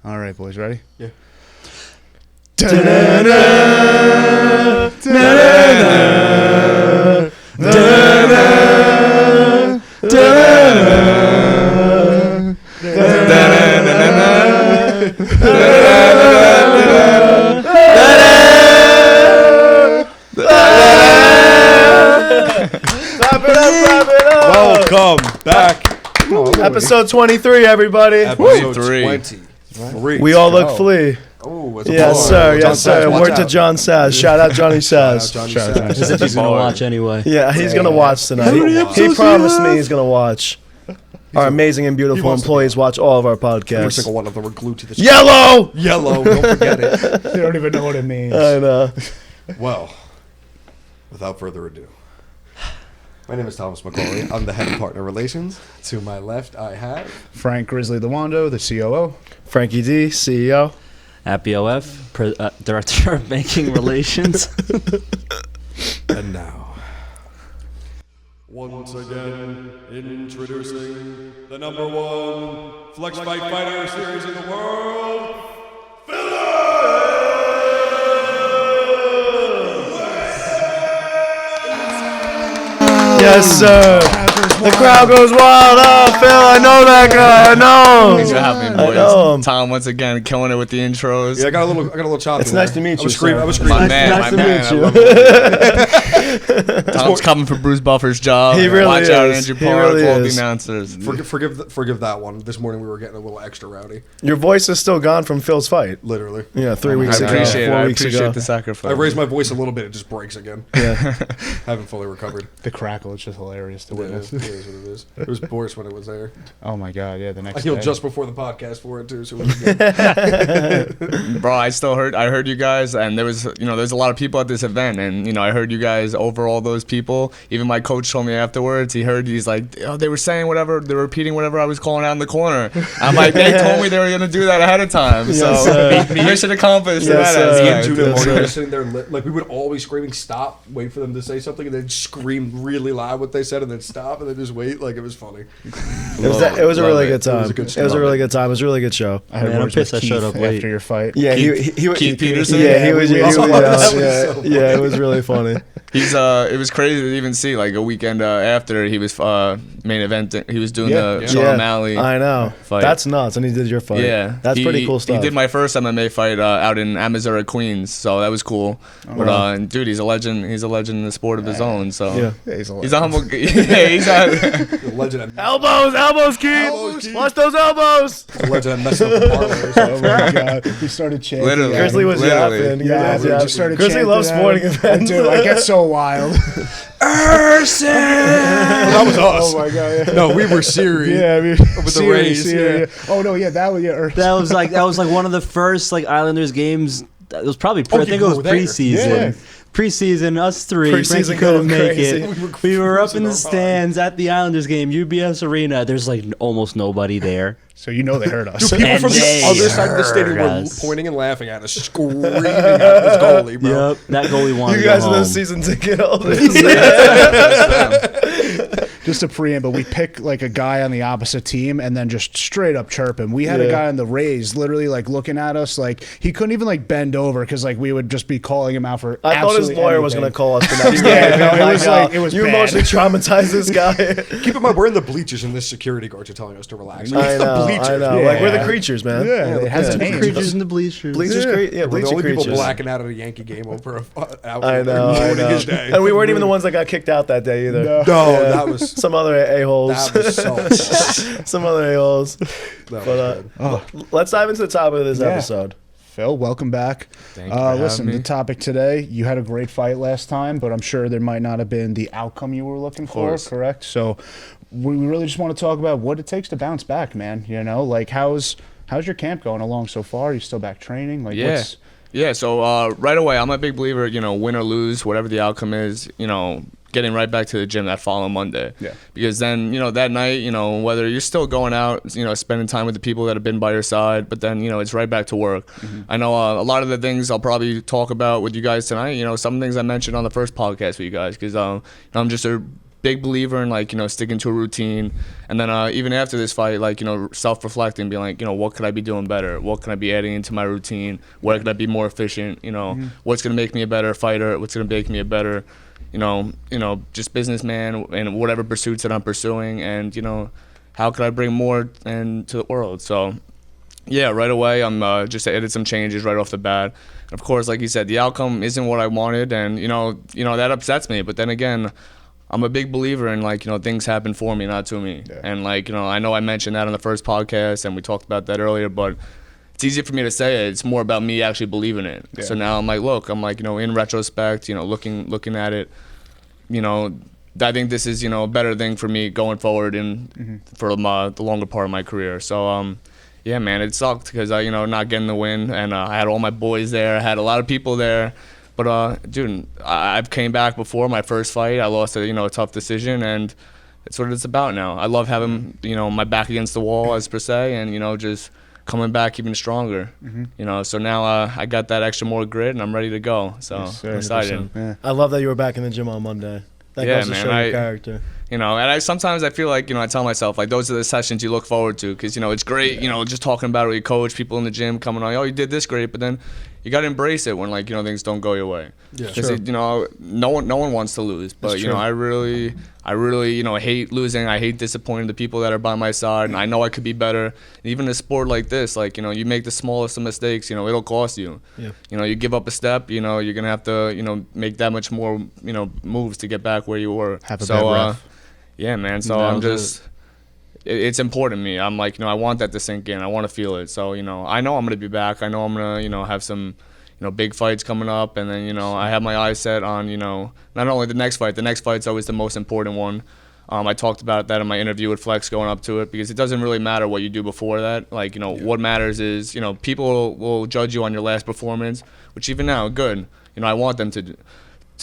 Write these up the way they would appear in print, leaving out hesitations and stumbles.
All right, boys, ready? Yeah. Welcome back. Episode 23, everybody. Episode 23. We all look flea. Oh, Yes, sir. Yes, sir. Word to John Saz. Shout out Johnny Saz. As if he's going to watch anyway. Yeah, he's going to watch tonight. He promised me he's going to watch. Our amazing and beautiful employees watch all of our Every podcasts. single one of them were glued to the Yellow! Yellow, don't forget it. They don't even know what it means. I know. Well, without further ado, my name is Thomas McCauley. I'm the head of partner relations. To my left, I have Frank Grizzly Lewando, the COO. Frankie D, CEO. Happy OF, Director of Banking Relations. and now, once again, introducing the #1 Flex Fight Fighter series in the world, Yes, sir. The crowd goes wild. Oh, Phil, I know that guy. I know. Thanks for having me, I boys. know him. Tom once again killing it with the intros. Yeah, I got a little choppy. It's nice to meet you, I was sir. screaming. My man, Nice to I meet love it. Tom's coming for Bruce Buffer's job. He really Watch out, is. Andrew He Park, really all the is. announcers. Forgive that one. This morning we were getting a little extra rowdy. Your voice is still gone from Phil's fight. Literally. Yeah, 3 I weeks ago. appreciate it. 4 I weeks appreciate ago. the sacrifice. I raised my voice a little bit. It just breaks again. Yeah. Haven't fully recovered. The crackle, it's just hilarious to It witness. is what it is. It was worse when it was there. Oh my God, yeah, the next I healed day. just before the podcast for it too, so it was good. Bro, I heard you guys, and there was a lot of people at this event, and I heard you guys over all those people. Even my coach told me afterwards, he's like, oh, they were saying whatever, they were repeating whatever I was calling out in the corner. I'm like, they told me they were gonna do that ahead of time, so mission accomplished. Yes, in that sir. Me and aspect. Judah Yes, Morgan sir. were sitting there, like we would all be screaming, "Stop!" Wait for them to say something, and then scream really loud what they said, and then stop, and then just wait. Like it was funny. It was a really good time. It was a good It was a show. really good time. It was a really good show. I had Man, I'm words with pissed I showed Keith up late. after your fight. Yeah, Keith Peterson? Yeah, he was. we Yeah, saw that. That was yeah, so funny. yeah, it was really funny. It was crazy to even see, like, a weekend after he was main event. He was doing the Sean Yeah, O'Malley. I know. fight. That's nuts. And he did your fight. Yeah, that's pretty cool stuff. He did my first MMA fight out in Amatuzza, Queens, so that was cool. But dude, he's a legend. He's a legend in the sport of his own. So Yeah. he's a humble. Yeah, he's a The legend. Elbows, Keith. Elbows, Keith. Watch those elbows. The legend messed up the parlays. Oh my God, he started chanting. Literally. at Grizzly him. was Literally. yapping. Yeah, He was we yapping. just started Grizzly chanting loves at sporting him. events. Dude, I get so wild. That was us. Oh my God. Yeah. No, we were serious. Yeah, I mean, the serious, Rays, yeah. yeah. Oh no, yeah, that was that was like one of the first like Islanders games. It was probably Oh, I think it you was were there. preseason. Yeah. Preseason, us three. Preseason Frankie couldn't going make crazy. it. We were up in the cruising our stands at the Islanders game, UBS Arena. There's like almost nobody there. So you know they heard us. People And from the they other side of the stadium were heard us. pointing and laughing at us, screaming at this goalie, bro. Yep, that goalie wanted You to guys go are home. the season ticket holders. Just a preamble, we pick like a guy on the opposite team and then just straight up chirp him. We had a Yeah. guy on the Rays literally like looking at us like he couldn't even like bend over because like we would just be calling him out for. I thought his absolutely lawyer was going to anything. call us the next Yeah, day. no, it Like, was like- it was you bad. emotionally traumatized this guy. Keep in mind, we're in the bleachers, and this security guards are telling us to relax. Like, I it's the know. bleachers. I know. Yeah. Like we're the creatures, man. Yeah, it has a Yeah. name. Creatures in the bleachers. Bleachers, Yeah. yeah, We're the bleaching only people creatures. blacking out at a Yankee game over a out I know, I ruining know. his day. And we weren't even the ones that got kicked out that day either. No. No, Yeah. that was Some other a-holes. that was so. Some other a-holes. That But was good. let's dive into the topic of this Yeah. episode. Phil, welcome back. Thank you for having Listen, me. the topic today, you had a great fight last time, but I'm sure there might not have been the outcome you were looking for, course. correct? So we really just want to talk about what it takes to bounce back, man. You know, like how's your camp going along so far? Are you still back training? Like Yeah. what's Yeah, so right away, I'm a big believer, win or lose, whatever the outcome is, getting right back to the gym that following Monday. Yeah. Because then, that night, whether you're still going out, spending time with the people that have been by your side, but then, it's right back to work. Mm-hmm. I know a lot of the things I'll probably talk about with you guys tonight, some things I mentioned on the first podcast with you guys, because I'm just a big believer in like, sticking to a routine. And then even after this fight, like, self-reflecting, being like, what could I be doing better? What can I be adding into my routine? Where could I be more efficient? What's going to make me a better fighter? What's going to make me a better, just businessman in whatever pursuits that I'm pursuing? And, how could I bring more into the world? So, yeah, right away, I'm just added some changes right off the bat. And of course, like you said, the outcome isn't what I wanted, and that upsets me. But then again, I'm a big believer in like things happen for me, not to me. Yeah. And like I know I mentioned that on the first podcast, and we talked about that earlier. But it's easier for me to say it. It's more about me actually believing it. Yeah. So now I'm like, look, in retrospect, looking at it, I think this is a better thing for me going forward and for the longer part of my career. So yeah, man, it sucked because I not getting the win, and I had all my boys there. I had a lot of people there, but dude, I've came back before my first fight. I lost a tough decision, and that's what it's about now. I love having my back against the wall, as per se, and just coming back even stronger. So now I got that extra more grit, and I'm ready to go. So Yes, sir. I'm excited. Yeah. I love that you were back in the gym on Monday. That Yeah, goes to man, show your character. And sometimes I feel like, I tell myself, like, those are the sessions you look forward to because, it's great, just talking about it with your coach, people in the gym coming on, oh, you did this great, but then you got to embrace it when, like, things don't go your way. Yeah, Because, sure. no one wants to lose, but, That's true. I really, hate losing. I hate disappointing the people that are by my side, and I know I could be better. And even in a sport like this, like, you make the smallest of mistakes, it'll cost you. Yeah. You give up a step, you're going to have to, make that much more, moves to get back where you were. Have a bad ref. Yeah, man. So I'm just, it's important to me. I'm like, I want that to sink in. I want to feel it. So, I know I'm going to be back. I know I'm going to, have some, big fights coming up. And then, I have my eyes set on, not only the next fight's always the most important one. I talked about that in my interview with Flex going up to it because it doesn't really matter what you do before that. Like, what matters is, people will judge you on your last performance, which even now, good. I want them to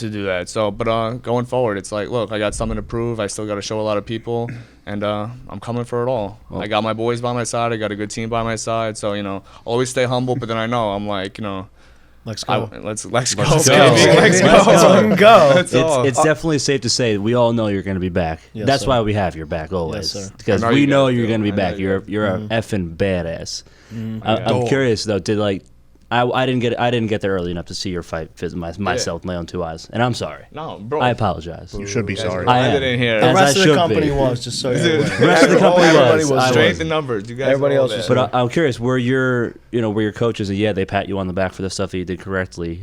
do that. So, but going forward, it's like, look, I got something to prove. I still got to show a lot of people, and I'm coming for it all. I got my boys by my side. I got a good team by my side. So, always stay humble. But then I know I'm like, Let's go. let's go, go. baby. Let's go. Let's go. That's all. It's definitely safe to say that we all know you're going to be back. Yes, That's sir. why we have your back always. Yes, sir. Because I know we you know guys you're do. going to be I know back. you You're a effing badass. I'm Dog. curious though. Did like I didn't get there early enough to see your fight myself with my own two eyes, and I'm sorry. No, bro. I apologize. You should be sorry. I I am. didn't hear. The As rest I of the should company be. was, just so you're aware. The rest of the company Everybody was. was I Strength was. in numbers. You guys. Everybody know else that. was- But I'm curious, were your coaches, and yeah, they pat you on the back for the stuff that you did correctly,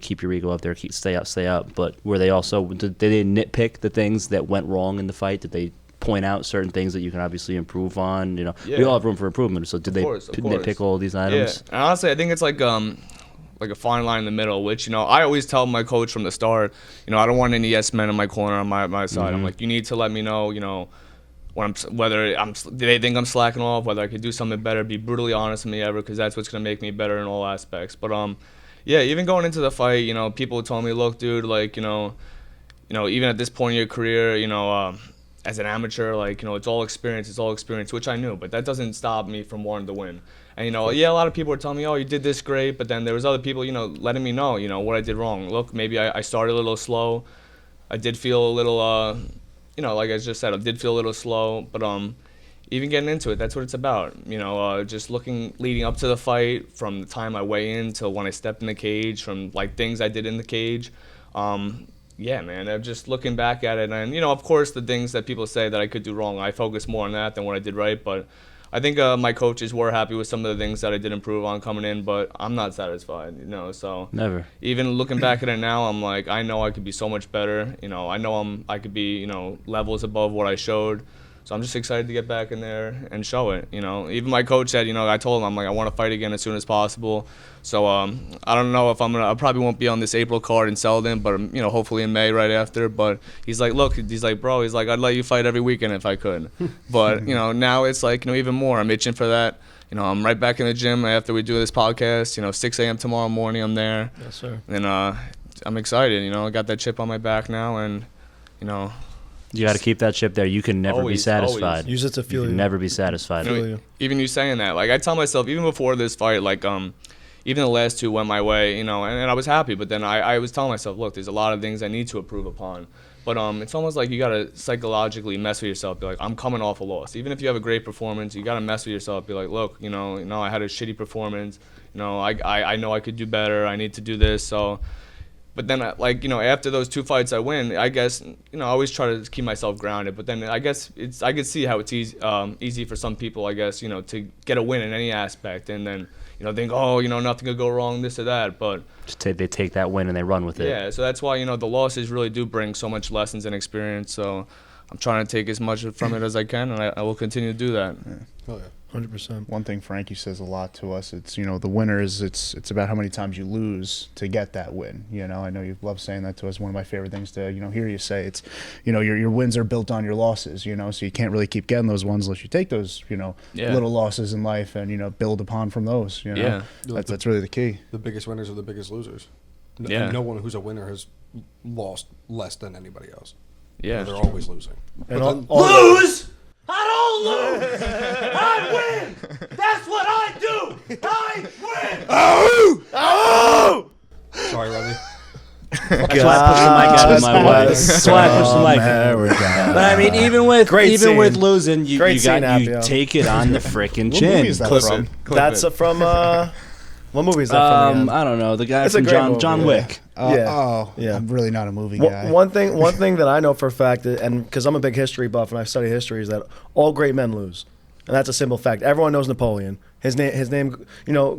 keep your ego up there, stay up. But were they also, did they nitpick the things that went wrong in the fight? Did they point out certain things that you can obviously improve on? We Yeah. all have room for improvement. So did they course, of nitpick course. all these Yeah, items? and honestly, I think it's like a fine line in the middle, which I always tell my coach from the start, I don't want any yes men in my corner on my side. I'm like, you need to let me know, when they think I'm slacking off, whether I could do something better, be brutally honest with me because that's what's gonna make me better in all aspects. But yeah, even going into the fight, people told me, look, dude, like, even at this point in your career, as an amateur, like, it's all experience, which I knew, but that doesn't stop me from wanting to win. And, yeah, a lot of people were telling me, oh, you did this great, but then there was other people, letting me know, what I did wrong. Look, maybe I started a little slow. I did feel a little, like I just said, I did feel a little slow, but even getting into it, that's what it's about. Just leading up to the fight, from the time I weigh in till when I stepped in the cage, from, like, things I did in the cage. Yeah, man, I'm just looking back at it, and, of course, the things that people say that I could do wrong, I focus more on that than what I did right, but I think my coaches were happy with some of the things that I did improve on coming in, but I'm not satisfied, so Never. even looking back at it now, I'm like, I know I could be so much better, I know I could be, levels above what I showed. So I'm just excited to get back in there and show it. Even my coach said, I told him, I'm like, I want to fight again as soon as possible. So I don't know if I probably won't be on this April card in Selden, but hopefully in May right after. But he's like, look, bro, I'd let you fight every weekend if I could. But now it's like, even more. I'm itching for that. I'm right back in the gym after we do this podcast. 6 a.m. tomorrow morning, I'm there. Yes, sir. And I'm excited. I got that chip on my back now, and You got to keep that chip there. You can never be Always, satisfied. always. Use it to You fuel can you. never be satisfied. Feel you. Even you saying that, like, I tell myself, even before this fight, like, even the last two went my way, and I was happy. But then I was telling myself, look, there's a lot of things I need to improve upon. But it's almost like you gotta psychologically mess with yourself. Be like, I'm coming off a loss. Even if you have a great performance, you gotta mess with yourself. Be like, look, I had a shitty performance. I know I could do better. I need to do this. So, but then after those 2 fights I win, I guess I always try to keep myself grounded. But then I guess I could see how it's easy for some people, I guess, to get a win in any aspect, and then think, nothing could go wrong, this or that. But They take that win and they run with it. yeah, so that's why the losses really do bring so much lessons and experience. So I'm trying to take as much from it as I can, and I will continue to do that. Oh, yeah. 100%. One thing Frankie says a lot to us, it's the winners. It's about how many times you lose to get that win. I know you love saying that to us. One of my favorite things to hear you say. It's your wins are built on your losses. So you can't really keep getting those ones unless you take those little losses in life and build upon from those. Yeah, that's really the key. The biggest winners are the biggest losers. Yeah. No one who's a winner has lost less than anybody else. Yeah, They're always losing. And Lose? I don't lose. I win. That's what I do. I win. Sorry, Remy. That's why I pushed the mic out of my way. That's why I pushed the mic. But I mean, even with with losing, you take it on the frickin' What chin. movie is that from? That's from what movie is that from? Again? I don't know. The guy It's a from great movie, John yeah. Wick. Yeah. I'm really not a movie guy. One thing that I know for a fact, and because I'm a big history buff and I study history, is that all great men lose, and that's a simple fact. Everyone knows Napoleon. His name,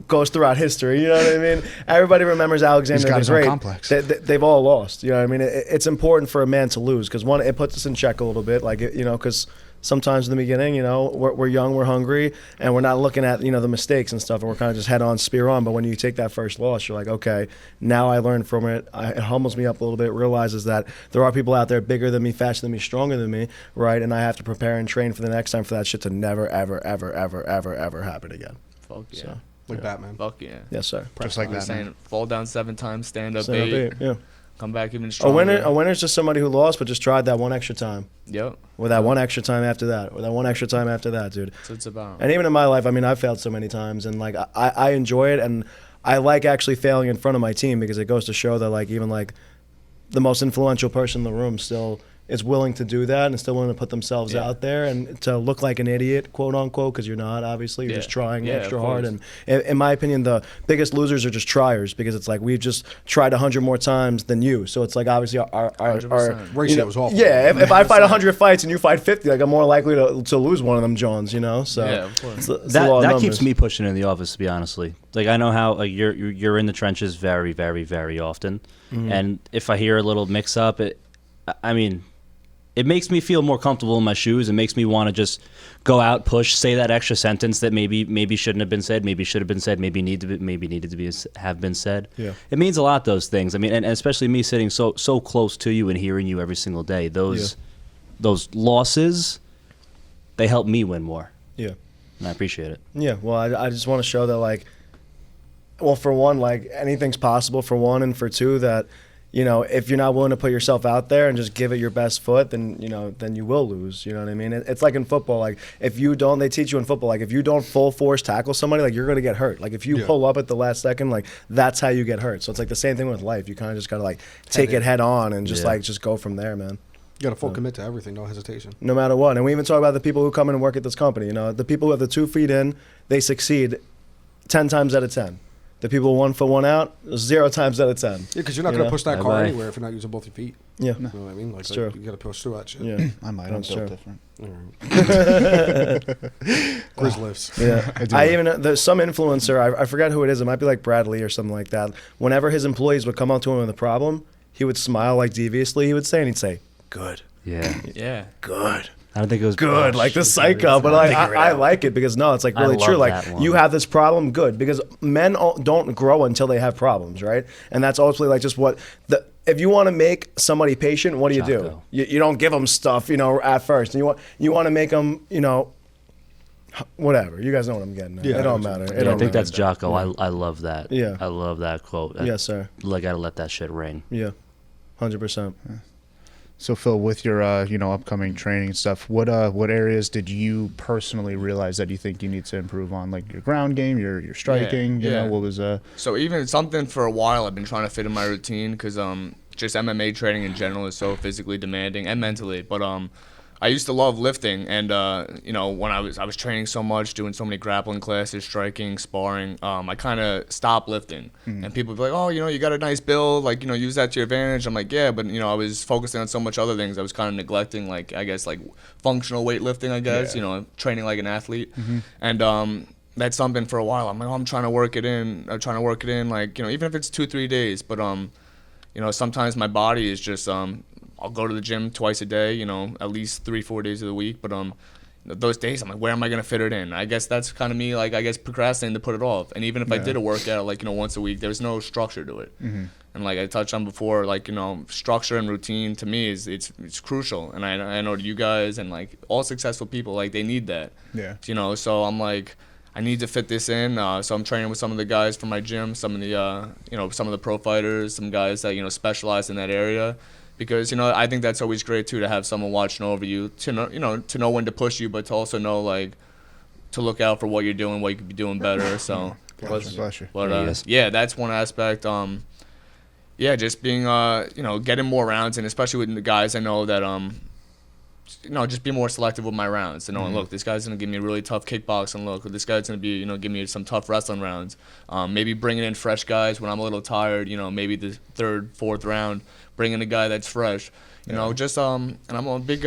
goes throughout history. You know what I mean? Everybody remembers Alexander the Great. Complex. They've all lost. You know what I mean? It's important for a man to lose because one, it puts us in check a little bit. Like because sometimes in the beginning, we're young, we're hungry, and we're not looking at the mistakes and stuff, and we're kind of just head on, spear on. But when you take that first loss, you're like, okay, now I learned from it. It humbles me up a little bit. Realizes that there are people out there bigger than me, faster than me, stronger than me, right? And I have to prepare and train for the next time for that shit to never, ever, ever, ever, ever, ever happen again. Fuck yeah. So, Like Batman. Fuck yeah. yes, sir. Just like I'm that. saying, fall down 7 times, stand up So, 8, yeah. come back even A stronger. winner's just somebody who lost but just tried that one extra time. Yep. Or that one extra time after that. Or that one extra time after that, dude. That's what it's about. And even in my life, I mean, I've failed so many times, and like I enjoy it, and I like actually failing in front of my team because it goes to show that like even like the most influential person in the room still is willing to do that and still willing to put themselves out there and to look like an idiot, quote unquote, because you're not, obviously. You're just trying extra hard. And in my opinion, the biggest losers are just triers because it's like we've just tried 100 more times than you. So it's like obviously our ratio was awful. Yeah, if I fight 100 fights and you fight 50, like I'm more likely to lose one of them Johns, So Yeah, of course. it's That keeps me pushing in the office, to be honestly. Like I know how like you're in the trenches very, very, very often, and if I hear a little mix up, it makes me feel more comfortable in my shoes. It makes me want to just go out, push, say that extra sentence that maybe shouldn't have been said, maybe should have been said, maybe needed to have been said. Yeah. It means a lot, those things. I mean, and especially me sitting so close to you and hearing you every single day. Those losses, they help me win more. Yeah. And I appreciate it. Yeah, well, I just want to show that, like, well, for one, like, anything's possible, for one, and for two, that, if you're not willing to put yourself out there and just give it your best foot, then, then you will lose, you know what I mean? It's like in football, like, they teach you in football, like, if you don't full force tackle somebody, like, you're going to get hurt. Like, if you pull up at the last second, like, that's how you get hurt. So it's like the same thing with life. You kind of just got to, like, take it head on and just, just go from there, man. You got to full commit to everything, no hesitation. No matter what. And we even talk about the people who come in and work at this company. The people who have the 2 feet in, they succeed 10 times out of 10. The people 1 foot 1 out, 0 times out of 10. Yeah, because you're not going to push that car anywhere if you're not using both your feet. Yeah. You know what I mean? Like, It's true. You got to push through that shit. Yeah. I might. I'm built different. Grizz lifts. Yeah. There's some influencer, I forget who it is, it might be like Bradley or something like that. Whenever his employees would come up to him with a problem, he would smile like deviously, he would say, and he'd say, good. Yeah. Yeah. Good. I don't think it was Good, like the psycho, but like I like it because no, it's like really true. Like you have this problem, good, because men don't grow until they have problems, right? And that's ultimately like just what if you want to make somebody patient, what do you do? You don't give them stuff, at first. And you want to make them, whatever. You guys know what I'm getting at. Yeah, it don't matter. I think that's Jocko. I love that. Yeah. I love that quote. Yes, sir. I gotta let that shit ring. Yeah, 100%. So Phil, with your upcoming training and stuff, what areas did you personally realize that you think you need to improve on, like your ground game, your striking? You know, what was So even something for a while I've been trying to fit in my routine because just MMA training in general is so physically demanding and mentally. But I used to love lifting, and you know, when I was training so much, doing so many grappling classes, striking, sparring, I kind of stopped lifting. And people would be like, oh, you know, you got a nice build, like, you know, use that to your advantage. I'm like, yeah, but you know, I was focusing on so much other things. I was kind of neglecting, like, I guess, like functional weightlifting, I guess, you know, training like an athlete. And that's something for a while. I'm like, oh, I'm trying to work it in. I'm trying to work it in, like, you know, even if it's 2-3 days. But you know, sometimes my body is just I'll go to the gym twice a day, you know, at least 3-4 days of the week. But those days, I'm like, where am I gonna fit it in? I guess that's kind of me, like, I guess procrastinating to put it off. And even if I did a workout, like, you know, once a week, there's no structure to it. And like I touched on before, like, you know, structure and routine to me is it's crucial. And I know you guys and like all successful people, like, they need that. Yeah. You know, so I'm like, I need to fit this in. So I'm training with some of the guys from my gym, some of the you know, some of the pro fighters, some guys that, you know, specialize in that area. Because, you know, I think that's always great too, to have someone watching over you, to know, you know, to know when to push you, but to also know, like, to look out for what you're doing, what you could be doing better. So, Bless you. but yeah, that's one aspect. Yeah, just being you know, getting more rounds, and especially with the guys I know that you know, just be more selective with my rounds. And knowing, look, this guy's gonna give me a really tough kickboxing look. Or this guy's gonna be, you know, give me some tough wrestling rounds. Maybe bringing in fresh guys when I'm a little tired. You know, maybe the 3rd, 4th round, bring in a guy that's fresh. You know, just and I'm a big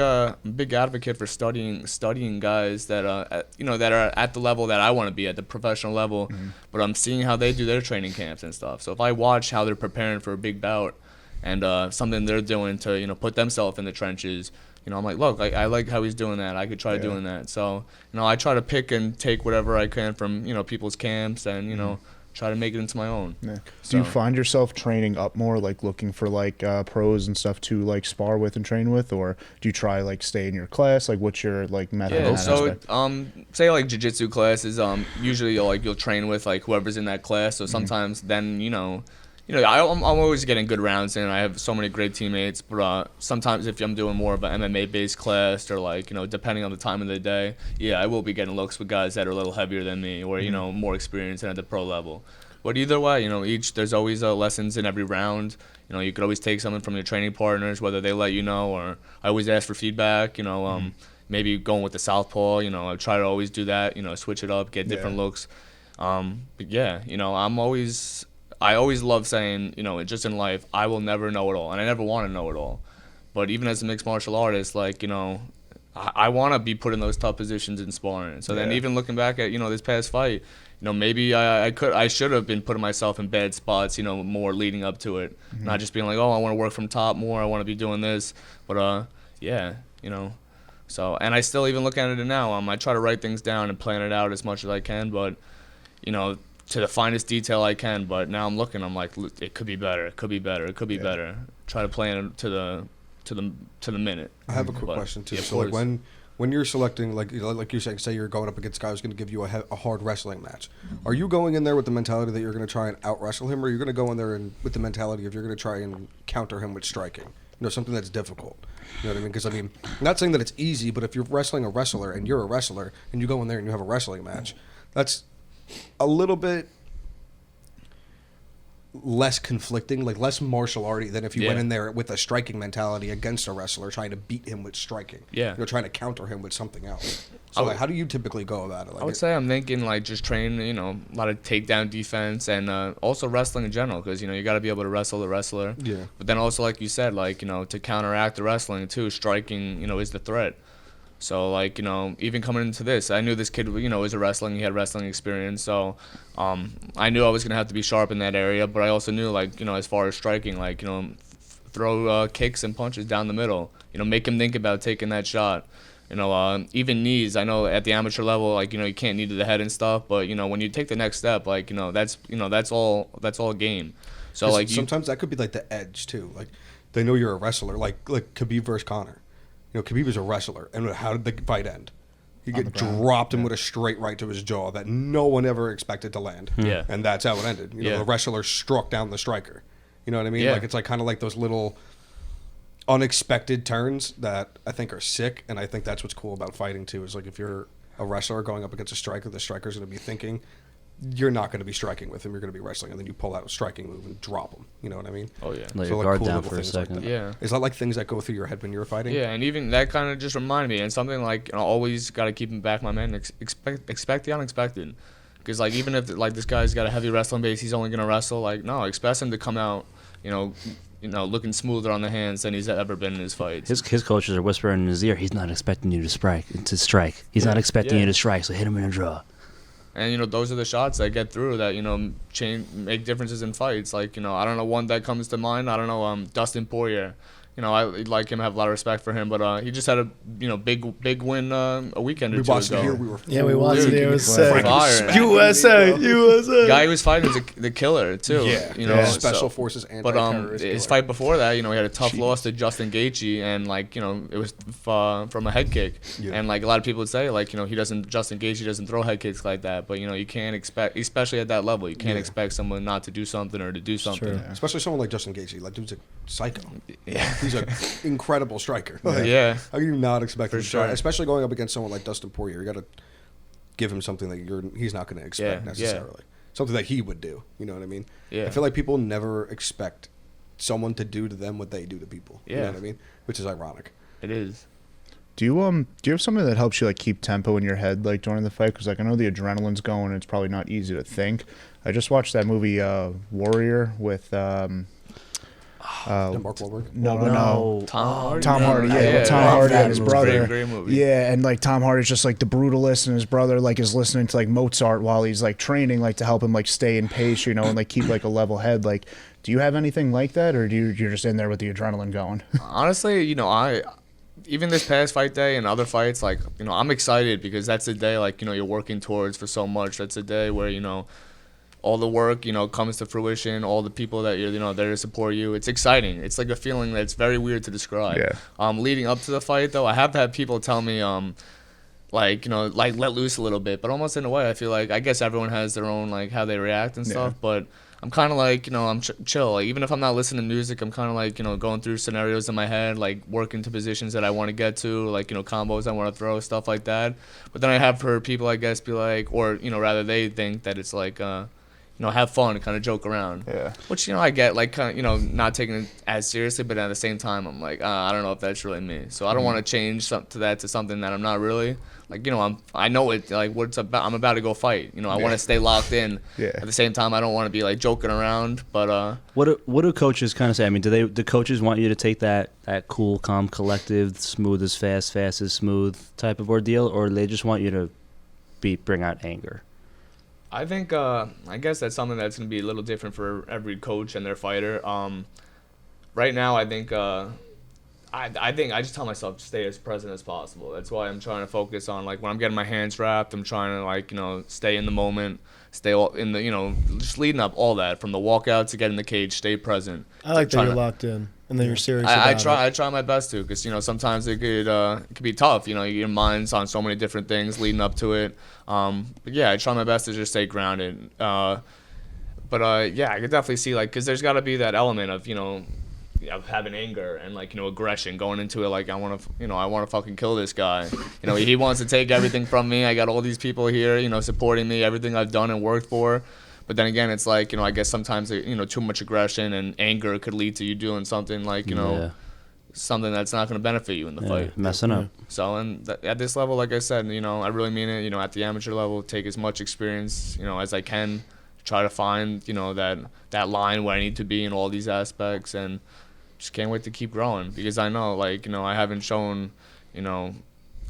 advocate for studying guys that you know, that are at the level that I want to be at, the professional level. But I'm seeing how they do their training camps and stuff. So if I watch how they're preparing for a big bout, and something they're doing to, you know, put themselves in the trenches. You know, I'm like, look, I like how he's doing that. I could try doing that. So, you know, I try to pick and take whatever I can from, you know, people's camps and, you know, try to make it into my own. Yeah. So, Do you find yourself training up more, like looking for like pros and stuff to like spar with and train with, or do you try like stay in your class? Like, what's your like method? in yeah, that so aspect? say like jiu-jitsu classes, usually you'll train with like whoever's in that class. So sometimes then, you know, I'm always getting good rounds in. I have so many great teammates, but sometimes if I'm doing more of an MMA-based class or, like, you know, depending on the time of the day, yeah, I will be getting looks with guys that are a little heavier than me or, you know, more experienced and at the pro level. But either way, you know, there's always lessons in every round. You know, you could always take something from your training partners, whether they let you know, or I always ask for feedback, you know, maybe going with the southpaw, you know, I try to always do that, you know, switch it up, get different looks. But yeah, you know, I always love saying, you know, just in life, I will never know it all, and I never want to know it all. But even as a mixed martial artist, like, you know, I want to be put in those tough positions in sparring. So then even looking back at, you know, this past fight, you know, maybe I should have been putting myself in bad spots, you know, more leading up to it. Not just being like, oh, I want to work from top more, I want to be doing this. But, yeah, you know. So, and I still even look at it now. I try to write things down and plan it out as much as I can, but, you know, to the finest detail I can. But now I'm looking, I'm like, it could be better, it could be better, it could be better. Try to plan it to the minute. I have a quick question too. Yeah, so like when you're selecting, like you're saying, say you're going up against a guy who's going to give you a hard wrestling match, are you going in there with the mentality that you're going to try and out wrestle him, or are you going to go in there with the mentality of you're going to try and counter him with striking? You know, something that's difficult. You know what I mean? Because I mean, I'm not saying that it's easy, but if you're wrestling a wrestler and you're a wrestler and you go in there and you have a wrestling match, that's a little bit less conflicting, like less martial arty than if you went in there with a striking mentality against a wrestler, trying to beat him with striking. Yeah. You know, trying to counter him with something else. So like, how do you typically go about it? Like, I would say I'm thinking like just train, you know, a lot of takedown defense and also wrestling in general, because, you know, you got to be able to wrestle the wrestler. Yeah. But then also, like you said, like, you know, to counteract the wrestling too, striking, you know, is the threat. So, like, you know, even coming into this, I knew this kid, you know, was a wrestling. He had wrestling experience. So I knew I was going to have to be sharp in that area. But I also knew, like, you know, as far as striking, like, you know, throw kicks and punches down the middle. You know, make him think about taking that shot. You know, even knees. I know at the amateur level, like, you know, you can't knee to the head and stuff. But, you know, when you take the next step, like, you know, that's all game. So, like, sometimes that could be like the edge too. Like, they know you're a wrestler, like Khabib versus Conor. You know, Khabib is a wrestler, and how did the fight end? He dropped him with a straight right to his jaw that no one ever expected to land. Yeah. And that's how it ended. You know, the wrestler struck down the striker. You know what I mean? Yeah. Like, it's like kind of like those little unexpected turns that I think are sick, and I think that's what's cool about fighting too, is like if you're a wrestler going up against a striker, the striker's going to be thinking you're not going to be striking with him. You're going to be wrestling, and then you pull out a striking move and drop him. You know what I mean? Oh yeah. Let So, your like, guard cool down little for a things like second. that. Yeah. Is that like things that go through your head when you're fighting? Yeah, and even that kind of just reminded me, and something like, you know, always got to keep in back my man, expect the unexpected, because like even if like this guy's got a heavy wrestling base, he's only gonna wrestle. Like no, expect him to come out, you know, looking smoother on the hands than he's ever been in his fights. His coaches are whispering in his ear, he's not expecting you to strike. He's not expecting you to strike, so hit him in a draw. And you know, those are the shots that get through that, you know, make differences in fights. Like, you know, I don't know one that comes to mind. I don't know, Dustin Poirier. You know, I like him, have a lot of respect for him, but he just had a, you know, big win a weekend or We two watched ago. it here. We were we watched it. It was sick. Fire. USA. Guy who was fighting was the killer too. Yeah, you know, special so- forces But anti-terrorist. his killer. fight before that, you know, he had a tough loss to Justin Gaethje, and like, you know, it was from a head kick. Yeah. And like a lot of people would say, like, you know, Justin Gaethje doesn't throw head kicks like that. But you know, you can't expect, especially at that level, you can't Yeah. expect someone not to do something or to do something. true. Especially someone like Justin Gaethje. Like, dude's a psycho. Yeah. He's an incredible striker. Like, Yeah. How can you not expect For him to try? sure. Especially going up against someone like Dustin Poirier. You got to give him something that he's not going to expect Yeah, necessarily. Something that he would do. You know what I mean? Yeah. I feel like people never expect someone to do to them what they do to people. You know Yeah. what I mean? Which is ironic. It is. Do you have something that helps you like keep tempo in your head like during the fight? Because like I know the adrenaline's going, and it's probably not easy to think. I just watched that movie Warrior with Mark Wahlberg. no. Tom Hardy, yeah, Yeah, Tom yeah. Hardy and his Great- brother. great movie. Yeah, and like Tom Hardy's just like the brutalist, and his brother like is listening to like Mozart while he's like training, like to help him like stay in pace, you know, and like keep like a level head. Like, do you have anything like that, or you're just in there with the adrenaline going? Honestly, you know, even this past fight day and other fights, like, you know, I'm excited because that's a day, like, you know, you're working towards for so much. That's a day where, you know, all the work, you know, comes to fruition, all the people that you're, you know, there to support you. It's exciting. It's like a feeling that's very weird to describe. Yeah. Leading up to the fight, though, I have had people tell me, like, you know, like, let loose a little bit. But almost in a way, I feel like, I guess everyone has their own, like, how they react and stuff. But I'm kind of like, you know, I'm chill. Like, even if I'm not listening to music, I'm kind of like, you know, going through scenarios in my head, like working to positions that I want to get to, like, you know, combos I want to throw, stuff like that. But then I have heard people, I guess, be like, or, you know, rather they think that it's like, you know, have fun and kind of joke around. Yeah. Which, you know, I get, like, kind of, you know, not taking it as seriously, but at the same time, I'm like, I don't know if that's really me. So I don't want to change to something that I'm not really. Like, you know, I know it, like, what it's about. I'm about to go fight. You know, I want to stay locked in. Yeah. At the same time, I don't want to be, like, joking around. But, What do coaches kind of say? I mean, do coaches want you to take that cool, calm, collective, smooth as fast as smooth type of ordeal, or do they just want you to bring out anger? I think, I guess that's something that's going to be a little different for every coach and their fighter. Right now, I think, I think I just tell myself to stay as present as possible. That's why I'm trying to focus on, like, when I'm getting my hands wrapped, I'm trying to, like, you know, stay in the moment, stay all in the, you know, just leading up all that from the walkout to get in the cage, stay present. I like that Trying you're to- locked in and then you're serious I about try. it. I try my best to, because, you know, sometimes it could be tough. You know, your mind's on so many different things leading up to it. But yeah, I try my best to just stay grounded. But yeah, I could definitely see, like, because there's got to be that element of, you know, of having anger and, like, you know, aggression going into it. Like, I want to fucking kill this guy. You know, he wants to take everything from me. I got all these people here, you know, supporting me, everything I've done and worked for. But then again, it's like, you know, I guess sometimes, you know, too much aggression and anger could lead to you doing something like, you know, something that's not going to benefit you in the fight. Messing up. So, and at this level, like I said, you know, I really mean it. You know, at the amateur level, take as much experience, you know, as I can. Try to find, you know, that line where I need to be in all these aspects, and just can't wait to keep growing, because I know, like, you know, I haven't shown, you know,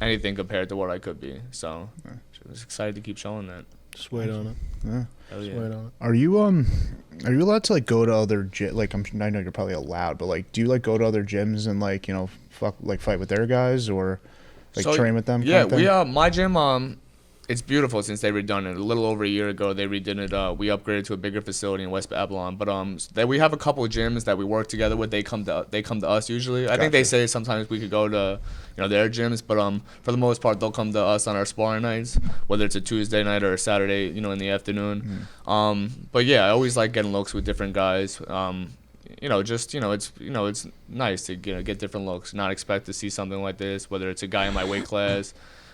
anything compared to what I could be. So, just excited to keep showing that. Just wait on it. Yeah. Hell Just yeah. wait on it. Are you allowed to like go to other like I know you're probably allowed, but like do you like go to other gyms and like, you know, fight with their guys or like So, train with them? Yeah, kind of thing? my gym, it's beautiful since they redone it. A little over a year ago, they redid it. We upgraded to a bigger facility in West Babylon. But we have a couple of gyms that we work together with. They come to us usually. I think they say sometimes we could go to, you know, their gyms, but for the most part, they'll come to us on our sparring nights, whether it's a Tuesday night or a Saturday, you know, in the afternoon. But yeah, I always like getting looks with different guys. You know, just, you know, it's nice to, you know, get different looks. Not expect to see something like this, whether it's a guy in my weight class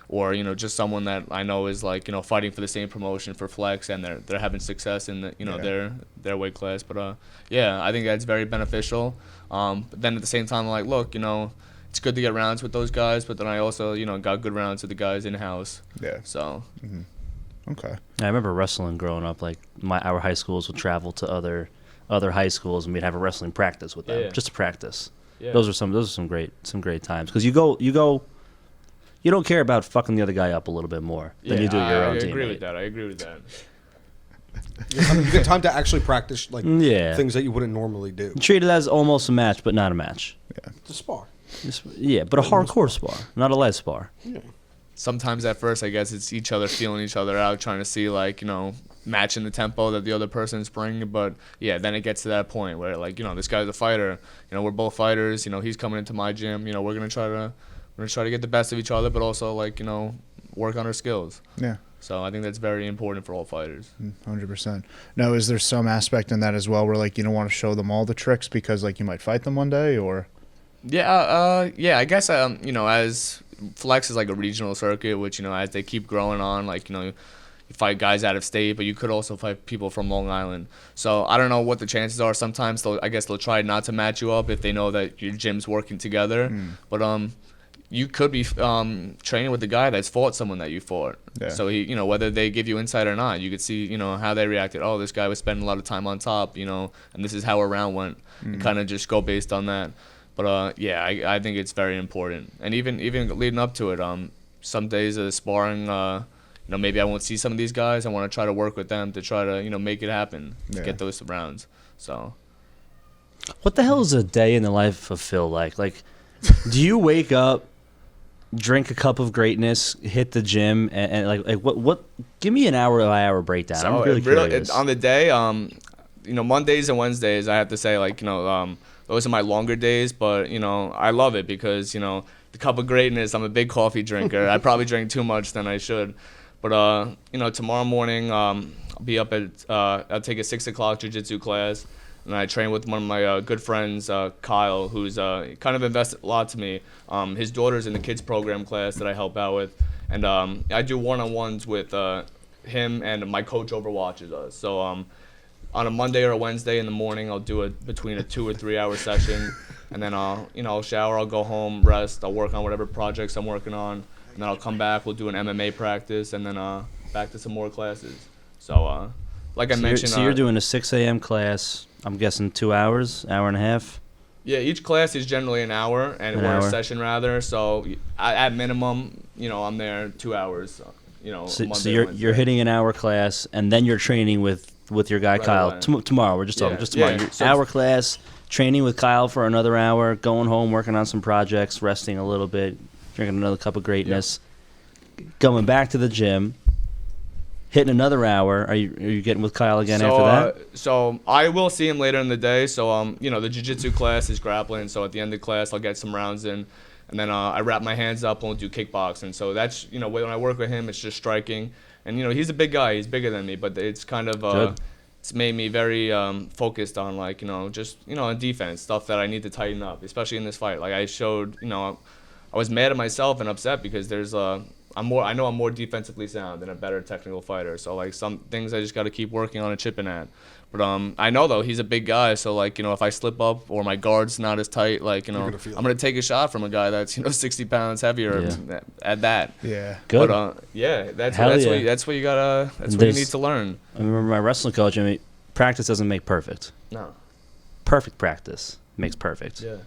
or just someone that I know is like fighting for the same promotion for flex, and they're having success in their weight class. But yeah, I think that's very beneficial. But then at the same time, I'm like, look, it's good to get rounds with those guys, but then I also got good rounds with the guys in house. Yeah. So. Okay. I remember wrestling growing up. Like our high schools would travel to other high schools, and we'd have a wrestling practice with them, just to practice. Yeah. Those are some great times, because you don't care about fucking the other guy up a little bit more than you do your own teammate. I agree with that. You get time to actually practice things that you wouldn't normally do. Treat it as almost a match, but not a match. Yeah. It's a spar. But a hardcore spar, not a light spar. Yeah. Sometimes at first, I guess it's each other feeling each other out, trying to see matching the tempo that the other person's bringing. But yeah, then it gets to that point where this guy's a fighter. We're both fighters. He's coming into my gym. We're gonna try to get the best of each other, but also work on our skills. Yeah. So I think that's very important for all fighters. 100%. Now, is there some aspect in that as well where you don't want to show them all the tricks because you might fight them one day, or? Yeah. I guess as flex is like a regional circuit, which as they keep growing on, you fight guys out of state, but you could also fight people from Long Island. So I don't know what the chances are. Sometimes they'll try not to match you up if they know that your gym's working together. But you could be training with the guy that's fought someone that you fought. Yeah. So he, whether they give you insight or not, you could see, how they reacted. Oh, this guy was spending a lot of time on top, and this is how a round went. And kind of just go based on that. But yeah, I think it's very important. And even leading up to it, some days of sparring, maybe I won't see some of these guys. I want to try to work with them to try to make it happen, to get those rounds. So. What the hell is a day in the life of Phil like? Do you wake up, drink a cup of greatness, hit the gym, and what? Give me an hour breakdown. So I'm really curious. On the day, Mondays and Wednesdays, I have to say, those are my longer days, but I love it because the cup of greatness. I'm a big coffee drinker. I probably drink too much than I should, but tomorrow morning I'll be up at I'll take a 6 o'clock jiu-jitsu class. And I train with one of my good friends, Kyle, who's kind of invested a lot to me. His daughter's in the kids program class that I help out with. And I do one-on-ones with him, and my coach overwatches us. So on a Monday or a Wednesday in the morning, I'll do it between a 2 or 3 hour session. And then I'll shower, I'll go home, rest, I'll work on whatever projects I'm working on. And then I'll come back, we'll do an MMA practice, and then back to some more classes. So like I mentioned. So you're doing a 6 a.m. class. I'm guessing 2 hours, hour and a half. Yeah, each class is generally an hour, a session rather. So at minimum, I'm there 2 hours. So you're hitting an hour class, and then you're training with your guy Kyle tomorrow. We're just talking tomorrow. Hour class, training with Kyle for another hour, going home, working on some projects, resting a little bit, drinking another cup of greatness, going back to the gym. Hitting another hour. Are you getting with Kyle again after that? So I will see him later in the day. So the jiu-jitsu class is grappling. So at the end of the class, I'll get some rounds in, and then I wrap my hands up and we'll do kickboxing. So that's when I work with him, it's just striking. And he's a big guy. He's bigger than me, but it's kind of it's made me very focused on just on defense, stuff that I need to tighten up, especially in this fight. I showed I was mad at myself and upset because there's I know I'm more defensively sound and a better technical fighter. So some things I just got to keep working on and chipping at. But I know though he's a big guy, so if I slip up or my guard's not as tight, I'm gonna take a shot from a guy that's 60 pounds heavier at that. Yeah. Good. But that's what you gotta. That's what you need to learn. I remember my wrestling coach. Practice doesn't make perfect. No. Perfect practice makes perfect. Yeah.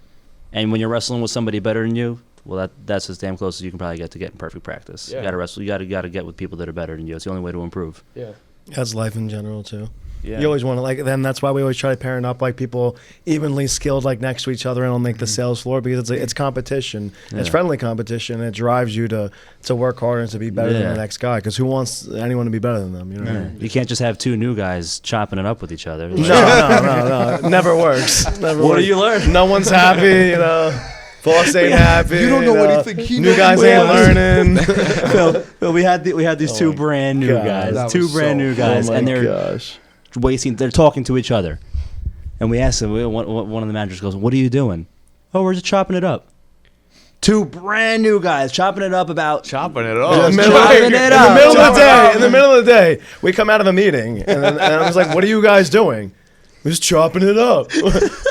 And when you're wrestling with somebody better than you, well, that's as damn close as you can probably get to getting perfect practice. Yeah. You got to wrestle. You got to get with people that are better than you. It's the only way to improve. Yeah. That's life in general too. Yeah. You always want to then that's why we always try to parent up people evenly skilled next to each other and on the sales floor, because it's competition. Yeah. It's friendly competition. It drives you to work harder and to be better than the next guy, because who wants anyone to be better than them? You know what I mean? You can't just have two new guys chopping it up with each other. No. It never works. What do you learn? No one's happy. Boss ain't happy. You don't know anything. New guys ain't learning. Phil, we had these two brand new guys. Two brand new guys, and they're they're talking to each other. And we asked them, one of the managers goes, "What are you doing?" "Oh, we're just chopping it up." two brand new guys chopping it up about Chopping it In the up. middle, Chopping in it the up. middle of the day, in the middle of the day, we come out of a meeting, and I was like, "What are you guys doing?" We're just chopping it up.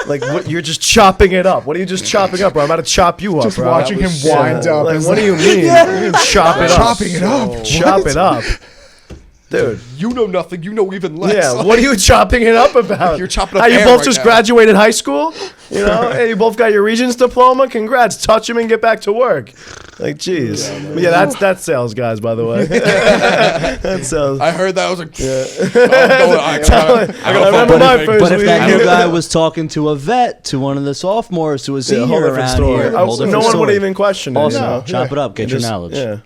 Like, what? You're just chopping it up. What are you just chopping up, bro? I'm about to chop you up, Just bro. watching him wind up. Like, It's what do you mean? Chop it up. Chopping it up. Chop it up. Dude. You know nothing. You know even less. Yeah, what are you chopping it up about? You're chopping up How, you air both right just now. graduated high school? You know? Hey, you both got your Regents diploma? Congrats. Touch them and get back to work. Like, jeez. But yeah, that's sales guys, by the way. That's sales. I heard that. I was like, I remember my first But if week. that new guy was talking to a vet, to one of the sophomores, to a Yeah, senior whole different around story. here, I- whole different no one would story. even question it. Also, you know? chop it up, get your Just- knowledge. Yeah.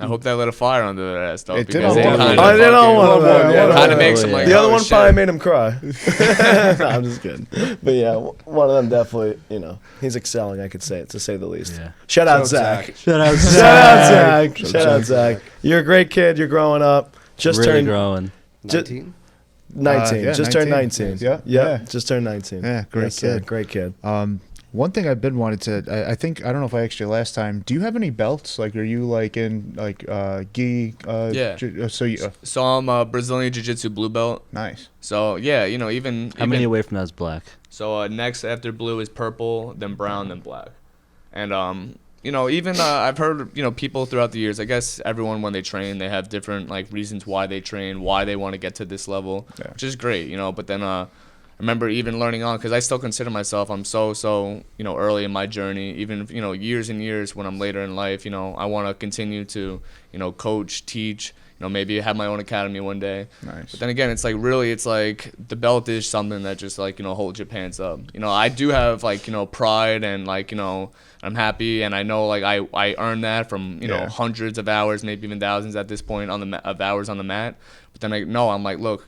I hope that lit a fire under their ass, though. It did because a they little kind bit. I didn't know one of them. Yeah, One of Kind them. of makes them like, The other oh, one shit. probably made him cry. No, I'm just kidding. But yeah, one of them definitely, he's excelling, I could say, to say the least. Yeah. Shout out Shout Zach. out Zach. Shout out, Shout out Zach. Shout out Zach. You're a great kid. You're growing up. Just really turned growing. 19? 19. Yeah, Just turned 19. 19. Yeah, Yeah. yeah. Just turned 19. Yeah, great Yes, sir. kid. Great kid. One thing I've been wanted to, I think, I don't know if I asked you last time. Do you have any belts? Like, are you like in like gi? Yeah. So you So I'm a Brazilian Jiu-Jitsu blue belt. nice. So yeah, even How many away from that is black? So next after blue is purple, then brown, then black. And even I've heard people throughout the years. I guess everyone when they train, they have different like reasons why they train, why they want to get to this level, Yeah. which is great. But then I remember even learning on, because I still consider myself, I'm so early in my journey. Even years and years when I'm later in life, I want to continue to coach, teach. Maybe have my own academy one day. Nice. But then again, it's like the belt is something that just holds your pants up. I do have pride and I'm happy, and I know I earned that from Yeah. hundreds of hours, maybe even thousands at this point of hours on the mat. But then I'm like, look,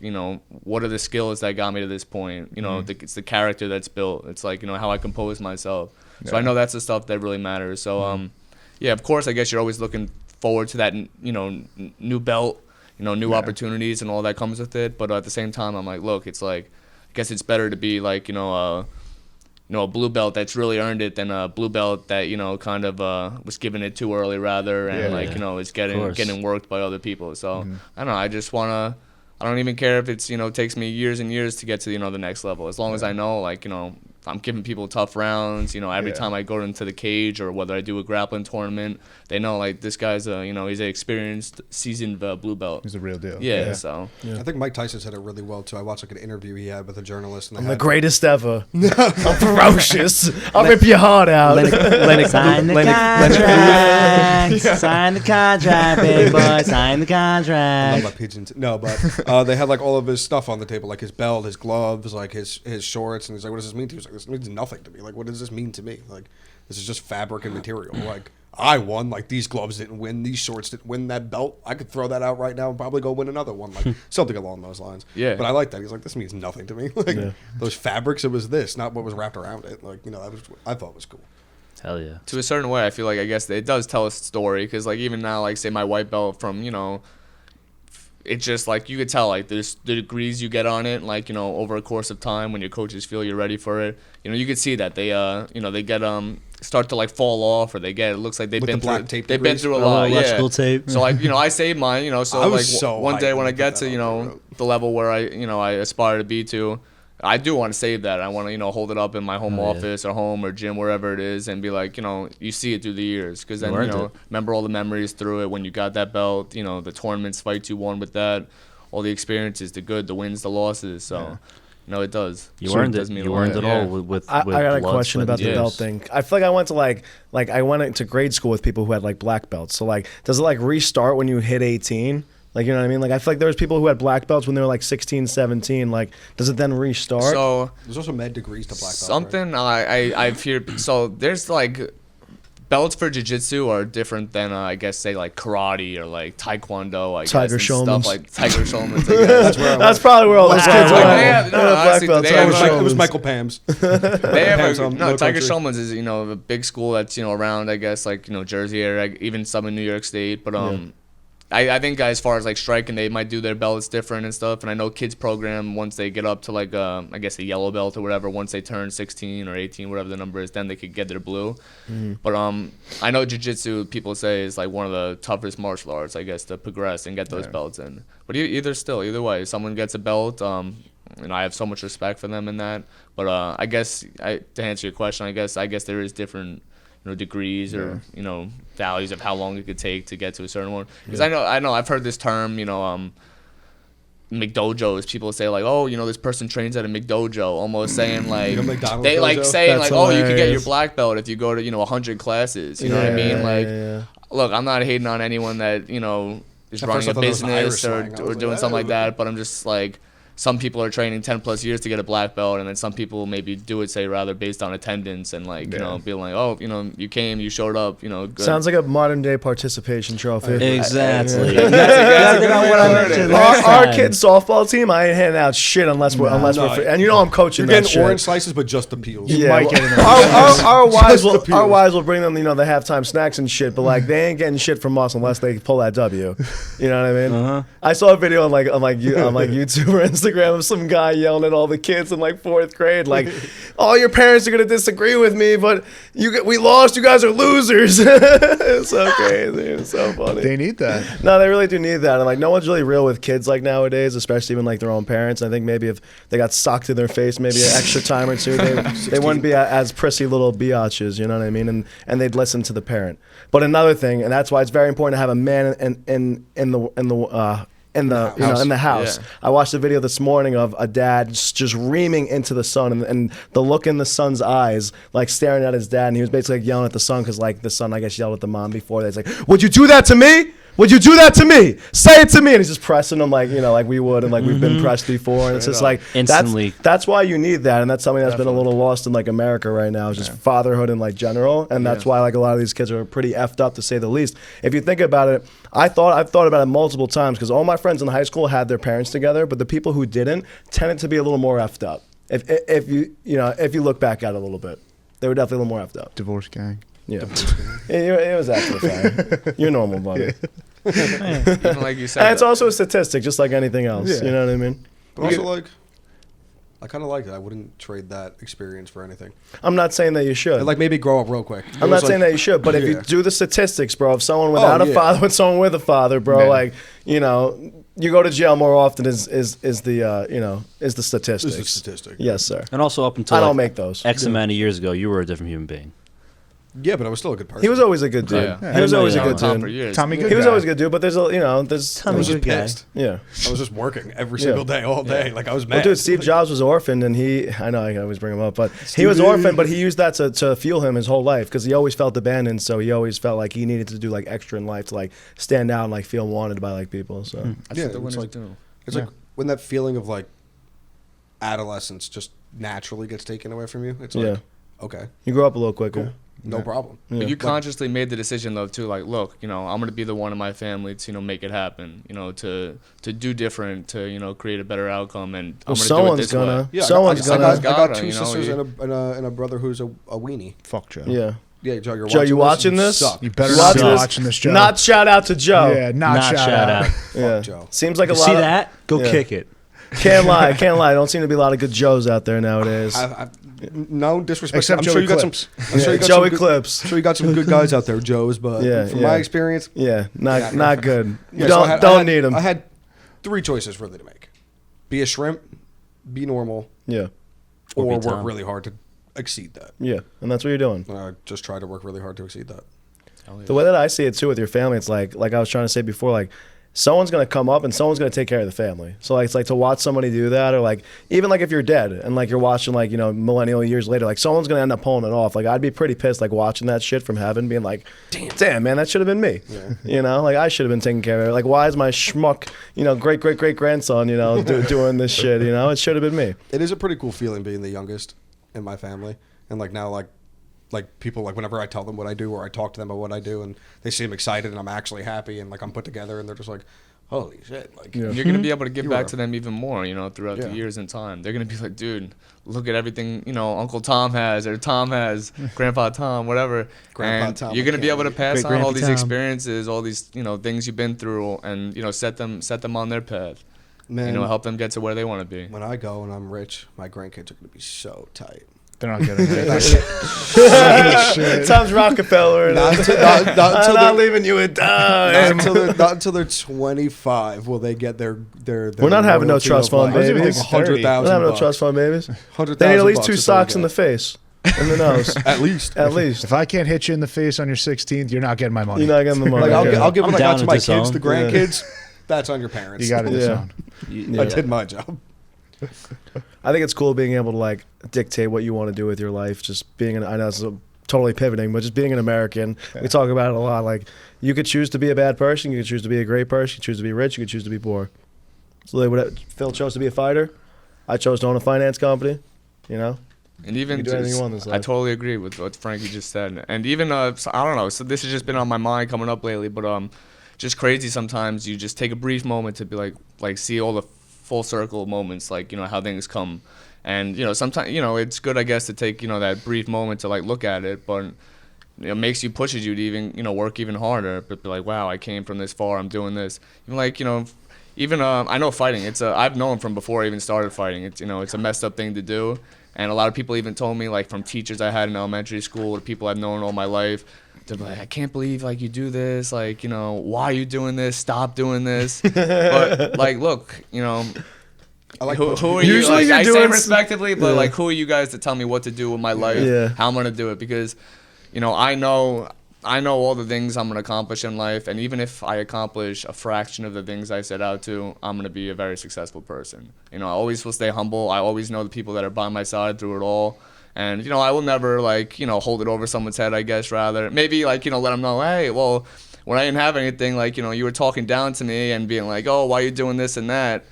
what are the skills that got me to this point? It's the character that's built. It's how I compose myself. So I know that's the stuff that really matters. So yeah, of course, I guess you're always looking forward to that new belt, new opportunities and all that comes with it. But at the same time, I'm like, look, it's I guess it's better to be a blue belt that's really earned it than a blue belt that kind of was given it too early rather, and is getting worked by other people. So I don't know, I just wanna, I don't even care if it's takes me years and years to get to the next level, as long as I know I'm giving people tough rounds. Every Yeah. time I go into the cage or whether I do a grappling tournament, they know this guy's he's an experienced, seasoned blue belt. He's a real deal. Yeah, so I think Mike Tyson said it really well too. I watched an interview he had with a journalist, and I'm the greatest ever. I'm ferocious. I'll rip your heart out. Sign the contract. Sign the contract, big boy. Sign the I love contract. my pigeons. No, but they had all of his stuff on the table, like his belt, his gloves, his shorts, and he's like, "What does this mean to you?" He's like, "This means nothing to me. What does this mean to me? This is just fabric and material. I won. These gloves didn't win. These shorts didn't win. That belt, I could throw that out right now and probably go win another one. Something along those lines. Yeah. But I like that. He's like, this means nothing to me. Those fabrics, it was this, not what was wrapped around it. That was I thought was cool. Hell yeah. to a certain way, I feel I guess it does tell a story, because even now, say my white belt from it's just you could tell there's the degrees you get on it, over a course of time when your coaches feel you're ready for it. You could see that they they get start to fall off, or it looks like they've With been the black through tape they've been degrees? through a lot. Electrical Yeah. tape. So I saved mine. So I was so one day hyped when I when get they to put that on, the level where I aspire to be to, I do want to save that. I want to hold it up in my home office or home or gym, wherever it is, and be you see it through the years, because then earned it. remember all the memories through it when you got that belt. The tournaments, fights you won with that, all the experiences, the good, the wins, the losses. So it does. You So earned does it. mean You a lot. earned it Yeah. all with I got a blood, question sweat, about and the Yes. belt thing. I feel I went to I went into grade school with people who had black belts. So does it restart when you hit 18? You know what I mean? I feel there was people who had black belts when they were 16, 17. Does it then restart? So There's also med degrees to black belt. something I've heard. So there's belts for jiu-jitsu are different than I guess say karate or taekwondo. I Tiger guess, and Schulmans. stuff like Tiger Schulmans. I guess. That's probably where all those kids Wow. went. They have- no, They had honestly, black belts. they I have, was like- showing It was them. Michael Pam's. They have Depends on no no Tiger country. Schulmans is a big school that's around I guess Jersey area, even some in New York State. But I think as far as like striking, they might do their belts different and stuff. And I know kids program once they get up to like I guess a yellow belt or whatever. Once they turn 16 or 18, whatever the number is, then they could get their blue. But I know jiu-jitsu, people say, is like one of the toughest martial arts, I guess, to progress and get those belts in. But either way, if someone gets a belt, and I have so much respect for them in that. But I guess to answer your question, I guess there is different degrees or values of how long it could take to get to a certain one. Because I know I've heard this term, McDojos. People say like, oh, this person trains at a McDojo, almost saying like they like dojo? saying That's like, oh, you can get your hilarious. black belt if you go to 100 classes. You know what I mean? Like, look, I'm not hating on anyone that is At running first I a thought that was Irish business slang. I or was like, doing something like "Oh." that, but I'm just like, some people are training 10 plus years to get a black belt, and then some people maybe do it, say, rather based on attendance and like, being like, oh, you came, you showed up, good. Sounds like a modern day participation trophy. Exactly. That's That's about what I mentioned last Our time. kids softball team, I ain't handing out shit unless we're free. And I'm coaching You're that getting shit. orange slices, but just the peels. Yeah, might get it. our wives will the peels. bring them the halftime snacks and shit, but like they ain't getting shit from us unless they pull that W. You know what I mean? I saw a video on YouTube or Instagram of some guy yelling at all the kids in like 4th grade, like, all your parents are gonna disagree with me, but we lost. You guys are losers. It's so crazy. It's so funny. They need that. No, they really do need that, and like no one's really real with kids like nowadays, especially even like their own parents. I think maybe if they got socked in their face, maybe an extra time or two, they wouldn't be as prissy little biatches. You know what I mean? And they'd listen to the parent. But another thing, and that's why it's very important to have a man in the house. Yeah. I watched a video this morning of a dad just reaming into the son, and the look in the son's eyes, like staring at his dad, and he was basically like yelling at the son because like the son, I guess, yelled at the mom before. He's like, "Would you do that to me? Would you do that to me? Say it to me." And he's just pressing him like like we would, and like we've been pressed before, and it's just like Instantly. That's why you need that, and that's something that's been a little lost in like America right now, is just fatherhood in like general, and that's why like a lot of these kids are pretty effed up, to say the least. If you think about it, I've thought about it multiple times, because all my friends in high school had their parents together, but the people who didn't tended to be a little more effed up. If you look back at it a little bit, they were definitely a little more effed up. Divorce gang. Yeah, it was actually fine. You're normal, buddy. Even like you said, And it's also a statistic, just like anything else. Yeah. You know what I mean? But also, like, I kind of like it. I wouldn't trade that experience for anything. I'm not saying that you should. And, like, maybe grow up real quick. I'm not saying that you should, but if you do the statistics, bro, if someone without a yeah. father with someone with a father, bro, Yeah. like, you go to jail more often is the statistics. Is the statistic. Yes, sir. And also up until I don't like, make those. X amount of years ago, you were a different human being. Yeah, but I was still a good person. He was always a good dude. Yeah. He was always a Yeah. good Tom for dude. years. Tommy Good He was guy. always a good dude, but there's I was just good guy. pissed. yeah. I was just working every single day, all day. Like, I was mad. Well, dude, Steve Jobs was orphaned, and I know I always bring him up, but he was orphaned, but he used that to fuel him his whole life, because he always felt abandoned, so he always felt like he needed to do like extra in life to like stand out and like feel wanted by like people. So That's Yeah, what the it's winners like- do. It's like when that feeling of, like, adolescence just naturally gets taken away from you. It's like, Yeah. okay, you grew up a little quicker. no problem. But you consciously made the decision, though, too. Like, look, I'm gonna be the one in my family to, make it happen. To do different, to, create a better outcome, and I'm Well, gonna do it someone's this gonna. way. Yeah, Someone's I gonna. got Gotta, two sisters you- and a brother who's a weenie. Fuck Joe. Yeah. Yeah, Joe, you're Joe, watching you watching this? You suck. You better You not be watching this? watching this, Joe. Not shout out to Joe. Yeah, not shout out. Yeah. Joe. Seems like a You lot see of, that? Go Yeah. kick it. Can't lie. Don't seem to be a lot of good Joes out there nowadays. No disrespect. Except I'm Joey sure you got some. Clips. I'm sure you got Joey some good, Clips. I'm sure you got some good guys out there, Joes. But Yeah, from yeah. my experience, Yeah, not good. yeah, don't so I had, need them. I had 3 choices really to make: be a shrimp, be normal, Yeah, Or or be work Tom. really hard to exceed that. yeah, and that's what you're doing. And I just try to work really hard to exceed that. The way that I see it too with your family, it's like I was trying to say before, like someone's gonna come up and someone's gonna take care of the family. So like it's like to watch somebody do that, or like even like if you're dead and like you're watching like millennial years later, like someone's gonna end up pulling it off. Like I'd be pretty pissed like watching that shit from heaven, being like, damn man, that should have been me. Yeah. Like I should have been taking care of it. Like why is my schmuck, great grandson, doing this shit? It should have been me. It is a pretty cool feeling being the youngest in my family, and like now like people, like whenever I tell them what I do or I talk to them about what I do and they seem excited and I'm actually happy and like I'm put together and they're just like, holy shit, like Yeah. You're gonna be able to give You back are. to them even more, throughout Yeah. the years and time. They're gonna be like, dude, look at everything, Uncle Tom has, or Tom has, Grandpa Tom, whatever. Grandpa and Tom, you're I gonna be can't able to wait. pass Great on Grandpa all these Tom. experiences, all these, things you've been through, and set them on their path. man. Help them get to where they want to be. When I go and I'm rich, my grandkids are gonna be so tight. They're not getting it. Tom's Rockefeller. And Not until, I'm not they're, leaving you a not dime. until they're 25 will they get their We're not having no royalty trust of, fund like, babies. Like We're 100,000 not having no bucks. trust fund babies. 100,000 They need at least bucks 2 is all socks we in the get. face. In the nose. At least. At least. If I can't hit you in the face on your 16th, you're not getting my money. You're not getting the money. Like I'll give I'm what I down got to to my kids, disown. the grandkids. That's on your parents. You got to Yeah. disown. I did my job. I think it's cool being able to like dictate what you want to do with your life. Just being I know it's totally pivoting, but just being an American, we talk about it a lot. Like you could choose to be a bad person, you could choose to be a great person, you could choose to be rich, you could choose to be poor. So Phil chose to be a fighter. I chose to own a finance company. And even You can do anything you want in this I life. totally agree with what Frankie just said. And even so I don't know. So this has just been on my mind coming up lately. But just crazy. Sometimes you just take a brief moment to be like see all the full circle moments, like how things come. And sometimes it's good, I guess, to take that brief moment to like look at it. But it makes you pushes you to even work even harder. But be like, wow, I came from this far. I'm doing this. Even like even I know fighting. I've known from before I even started fighting. It's a messed up thing to do. And a lot of people even told me, like, from teachers I had in elementary school, to people I've known all my life, they're like, I can't believe, like, you do this. Like, why are you doing this? Stop doing this. But, like, look, I like who are you? Usually Like, you're I say doing respectively, but, Yeah. like, who are you guys to tell me what to do with my life, Yeah. how I'm going to do it? Because, I know all the things I'm going to accomplish in life, and even if I accomplish a fraction of the things I set out to, I'm going to be a very successful person. I always will stay humble. I always know the people that are by my side through it all. And, I will never, like, hold it over someone's head, I guess, rather. Maybe, like, let them know, hey, well, when I didn't have anything, like, you were talking down to me and being like, oh, why are you doing this and that?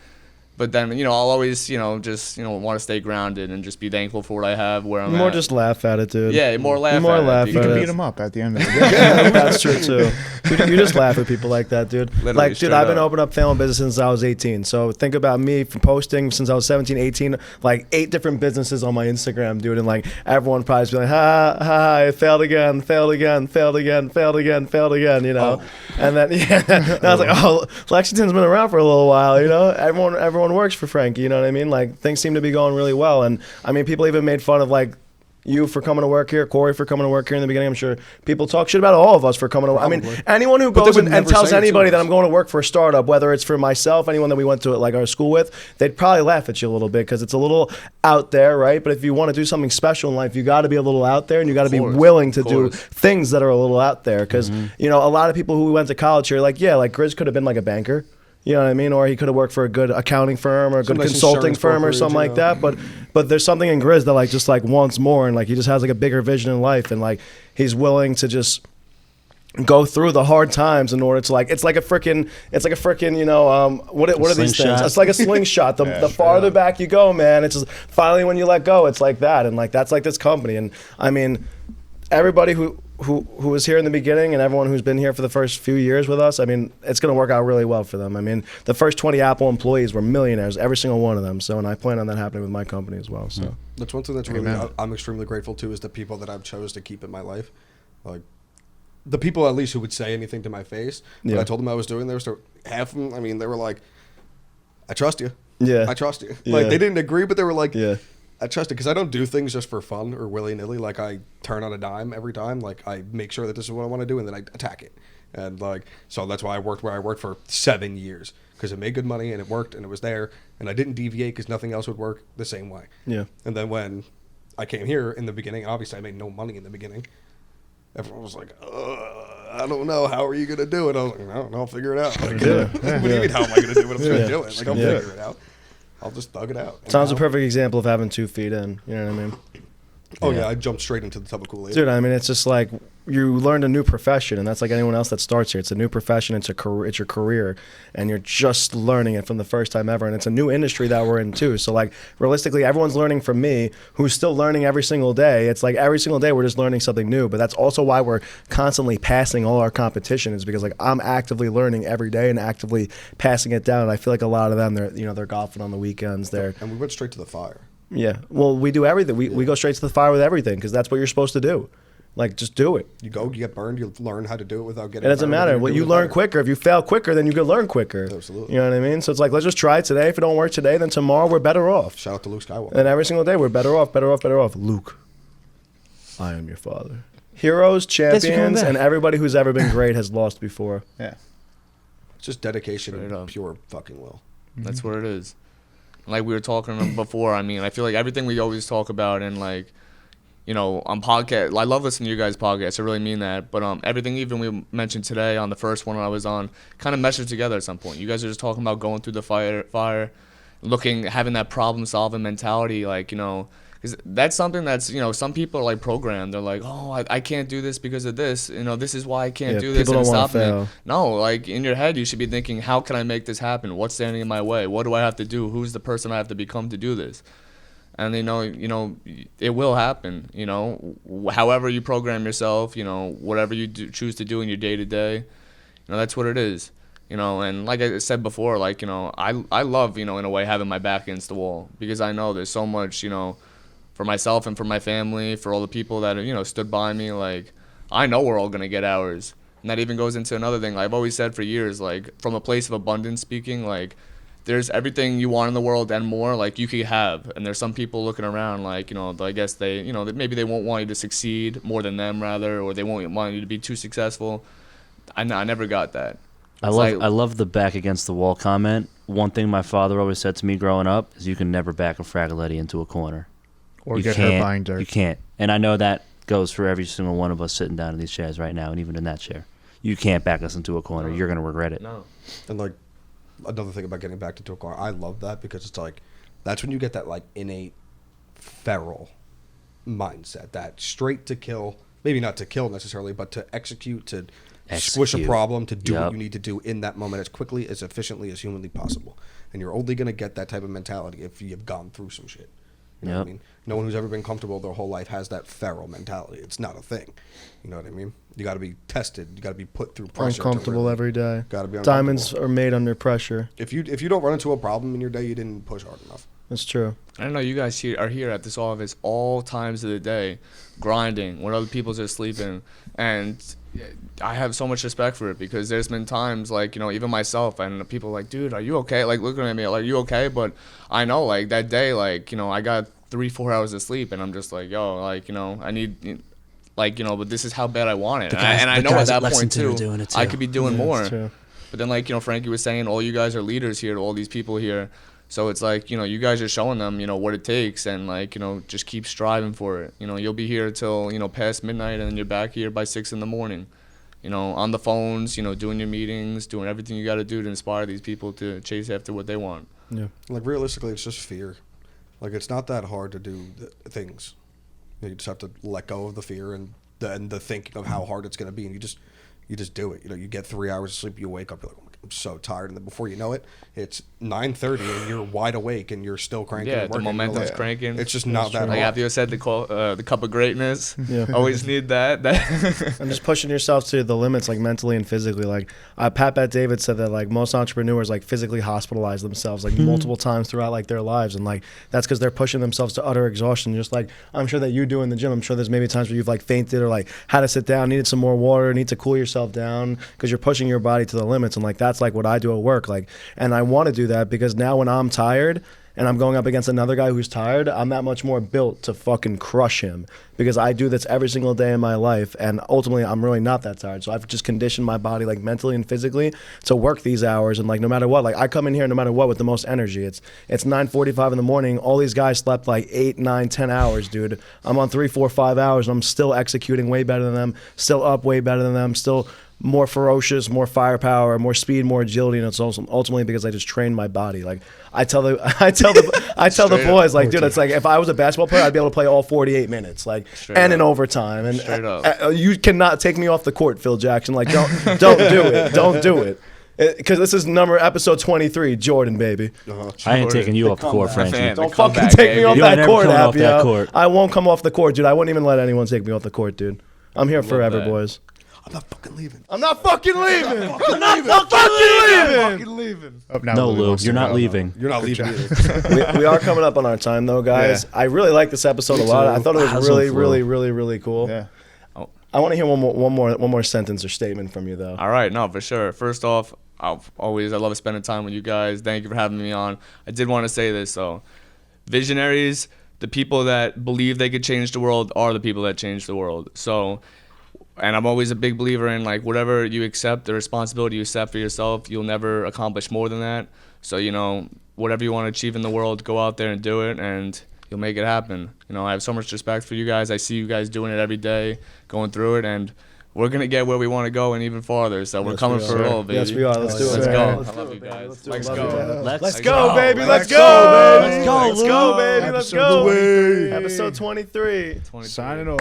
But then, I'll always, just, want to stay grounded and just be thankful for what I have, where I'm More at. just laugh at it, dude. Yeah, more laugh More at it. laugh You at can it. beat them up at the end of the day. Yeah, that's true too. You just laugh at people like that, dude. Literally, Like, dude, straight I've been up. opening up family business since I was 18. So think about me from posting since I was 17, 18, like 8 different businesses on my Instagram, dude. And like everyone probably be like, ha, it failed again, failed again, failed again, failed again, failed again, And then, and I was like, oh, Lexington's been around for a little while, Everyone works for Frankie, you know what I mean? Like things seem to be going really well. And I mean, people even made fun of like, you for coming to work here, Corey for coming to work here in the beginning. I'm sure people talk shit about all of us for coming to work. I mean, Probably. anyone who But they goes would and never tells say it to anybody that us. I'm going to work for a startup, whether it's for myself, anyone that we went to like our school with, they'd probably laugh at you a little bit because it's a little out there, right? But if you want to do something special in life, you got to be a little out there and you got to be course, willing to of do course. things that are a little out there. Because, a lot of people who went to college here, like, yeah, like Grizz could have been like a banker. You know what I mean? Or he could have worked for a good accounting firm or a good Some nice consulting insurance firm or brokerage, something like that. But there's something in Grizz that like just like wants more and like he just has like a bigger vision in life and like he's willing to just go through the hard times in order to like it's like a freaking what are these things? Slingshot. It's like a slingshot. The farther back you go, man, it's just finally when you let go, it's like that. And like that's like this company. And I mean, everybody who was here in the beginning and everyone who's been here for the first few years with us, I mean, it's going to work out really well for them. I mean, the first 20 Apple employees were millionaires, every single one of them. So, and I plan on that happening with my company as well. So, That's one thing that's really Amen. I'm extremely grateful to is the people that I've chose to keep in my life, like the people at least who would say anything to my face. When Yeah. I told them I was doing this, half of them, I mean, they were like, "I trust you." Yeah. I trust you. Yeah. Like they didn't agree, but they were like, yeah. I trust it because I don't do things just for fun or willy nilly. Like I turn on a dime every time. Like I make sure that this is what I want to do, and then I attack it. And like so, that's why I worked where I worked for 7 years because it made good money and it worked and it was there, and I didn't deviate because nothing else would work the same way. Yeah. And then when I came here in the beginning, obviously I made no money in the beginning. Everyone was like, I don't know. How are you going to do it? I was like, I don't know. I'll figure it out. Like, what do you mean, how am I going to do it? I'm just going to do it. Like, I'll Yeah. figure it out. I'll just thug it out. And Tom's a now- perfect example of having 2 feet in. You know what I mean? Oh, yeah. I jumped straight into the tub of Kool-Aid. Dude, I mean, it's just like you learned a new profession, and that's like anyone else that starts here. It's a new profession. It's a career. It's your career, and you're just learning it from the first time ever. And it's a new industry that we're in too. So like realistically, everyone's learning from me, who's still learning every single day. It's like every single day we're just learning something new. But that's also why we're constantly passing all our competition, is because like I'm actively learning every day and actively passing it down. And I feel like a lot of them, they're golfing on the weekends. And we went straight to the fire. Yeah. Well, we do everything. We go straight to the fire with everything because that's what you're supposed to do. Like, just do it. You get burned, you learn how to do it without getting It doesn't matter. Well, you learn quicker. If you fail quicker, then you can learn quicker. Absolutely. You know what I mean? So it's like, let's just try it today. If it don't work today, then tomorrow we're better off. Shout out to Luke Skywalker. And every single day we're better off, better off, better off. Luke, I am your father. Heroes, champions, and everybody who's ever been great has lost before. Yeah. It's just dedication Straight and up. pure fucking will. That's what it is. Like we were talking before, I mean, I feel like everything we always talk about and like, you know, on podcast, I love listening to you guys' podcasts. I really mean that. But everything even we mentioned today on the first one I was on kind of meshes together at some point. You guys are just talking about going through the fire, having that problem-solving mentality, like, you know, because that's something that's, you know, some people are like programmed. They're like, oh, I can't do this because of this. You know, this is why I can't do this. People And don't want stop to fail. me. No, like in your head, you should be thinking, how can I make this happen? What's standing in my way? What do I have to do? Who's the person I have to become to do this? And you know, it will happen. You know, however you program yourself, you know, whatever you choose to do in your day to day, you know, that's what it is. You know, and like I said before, like, you know, I love, you know, in a way having my back against the wall, because I know there's so much, you know, for myself and for my family, for all the people that have, you know, stood by me. Like, I know we're all gonna get ours, and that even goes into another thing. Like, I've always said for years, like, from a place of abundance speaking, like, there's everything you want in the world and more, like, you could have. And there's some people looking around, like, you know, I guess they, you know, maybe they won't want you to succeed more than them, rather, or they won't want you to be too successful. I never got that. I love the back against the wall comment. One thing my father always said to me growing up is you can never back a Fragaletti into a corner. Or You get her can't. buying dirt. You can't. And I know that goes for every single one of us sitting down in these chairs right now, and even in that chair. You can't back us into a corner. You're going to regret it. No. And like another thing about getting back into a car, I love that because it's like that's when you get that like innate feral mindset, that straight to kill, maybe not to kill necessarily, but to execute, to squish a problem, to do what you need to do in that moment as quickly, as efficiently as humanly possible. And you're only going to get that type of mentality if you've gone through some shit. You know what I mean? No one who's ever been comfortable their whole life has that feral mentality. It's not a thing. You know what I mean? You got to be tested. You got to be put through pressure. Uncomfortable every day. Got to be uncomfortable. Diamonds are made under pressure. If you don't run into a problem in your day, you didn't push hard enough. That's true. I know you guys are here at this office all times of the day, grinding when other people's are sleeping, and I have so much respect for it, because there's been times, like, you know, even myself, and people are like, dude, are you okay? Like, looking at me like, are you okay? But I know, like, that day, like, you know, I got 3-4 hours of sleep, and I'm just like, yo, like, you know, I need, like, you know, but this is how bad I want it. And I know at that point too, I could be doing more. True. But then, like, you know, Frankie was saying, all you guys are leaders here, all these people here. So it's like, you know, you guys are showing them, you know, what it takes, and, like, you know, just keep striving for it. You know, you'll be here till, you know, past midnight, and then you're back here by 6 a.m. You know, on the phones, you know, doing your meetings, doing everything you got to do to inspire these people to chase after what they want. Yeah. Like, realistically, it's just fear. Like, it's not that hard to do things. You just have to let go of the fear and the thinking of how hard it's going to be, and you just do it. You know, you get 3 hours of sleep, you wake up, you're like, oh my God, I'm so tired, and then before you know it, it's 9:30 and you're wide awake and you're still cranking. Yeah, and the working. momentum's Like, cranking. It's just not that Like, hard. after you said the cup of greatness, Yeah. always need that. And just pushing yourself to the limits, like mentally and physically. Like Pat David said that like most entrepreneurs like physically hospitalize themselves like multiple times throughout like their lives, and like that's because they're pushing themselves to utter exhaustion. Just like I'm sure that you do in the gym. I'm sure there's maybe times where you've like fainted or like had to sit down, needed some more water, need to cool yourself down because you're pushing your body to the limits. And like that's like what I do at work. Like, and I want to do that because now when I'm tired and I'm going up against another guy who's tired, I'm that much more built to fucking crush him because I do this every single day in my life, and ultimately I'm really not that tired. So I've just conditioned my body like mentally and physically to work these hours, and like no matter what, like I come in here no matter what with the most energy. It's 9:45 in the morning. All these guys slept like 8, 9, 10 hours, dude. I'm on 3, 4, 5 hours and I'm still executing way better than them, still up way better than them, still more ferocious, more firepower, more speed, more agility, and it's also ultimately because I just trained my body. Like I tell the boys, like, dude, it's like if I was a basketball player, I'd be able to play all 48 minutes, like, and in overtime. And Straight up. you cannot take me off the court, Phil Jackson. Like, don't do it, don't do it. Because this is episode 23, Jordan, baby. I ain't taking you off the court, Frankie. Man, Don't the fucking comeback, take me off You ain't that never court, coming off that Appio. court. I won't come off the court, dude. I wouldn't even let anyone take me off the court, dude. I'm here forever, that. boys. I'm not fucking leaving. I'm not fucking leaving. I'm not fucking leaving. Oh, now No, Louis Lou, wants to you're not go, leaving. You're not leaving either. we are coming up on our time, though, guys. Yeah. I really like this episode a lot. I thought it was Hazel really, flu. really, really, really cool. Yeah. I want to hear one more sentence or statement from you, though. All right, no, for sure. First off, I love spending time with you guys. Thank you for having me on. I did want to say this, though. Visionaries, the people that believe they could change the world, are the people that change the world. So, and I'm always a big believer in, like, whatever you accept, the responsibility you set for yourself, you'll never accomplish more than that. So, you know, whatever you want to achieve in the world, go out there and do it, and you'll make it happen. You know, I have so much respect for you guys. I see you guys doing it every day, going through it, and we're going to get where we want to go and even farther. So we're coming for it all, baby. Yes, we are. Let's do it. Let's man. go. Let's I do love it, you baby. guys. Let's do Let's it. go. Let's go, go, baby. Let's Let's go, go, baby. Let's go, Let's go, Lou. baby. Let's Episode go. 23. Episode 23. Signing off.